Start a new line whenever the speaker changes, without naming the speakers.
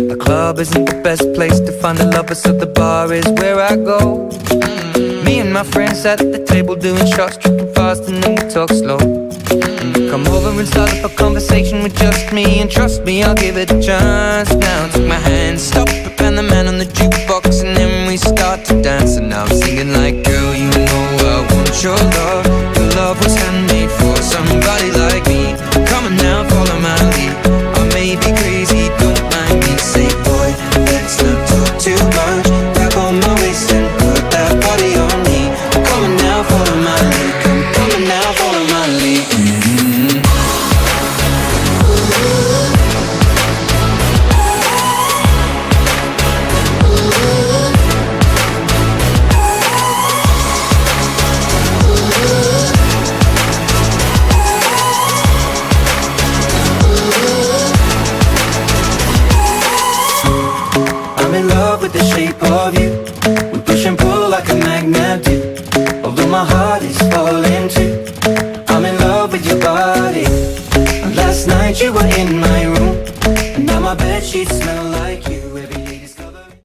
The club isn't the best place to find a lover, so the bar is where I go. Me and my friends sat at the table doing shots, tripping fast, and then we talk slow. Come over and start up a conversation with just me, and trust me, I'll give it a chance. Now take my hand, stop it, and the man on the jukebox, and then we start to dance. And now I'm singing like, girl, you know I want your love. Your love was handmade for somebody like me. Come on now, follow my lead. I may be crazy, don't mind me. Say, boy, let's not talk too much. Grab on my waist and put that body on me. Come on now, follow my lead. Come on now, follow my lead. I'm in love with the shape of you. We push and pull like a magnet do. Although my heart is falling too, I'm in love with your body. And last night you were in my room, and now my bedsheets smell like you.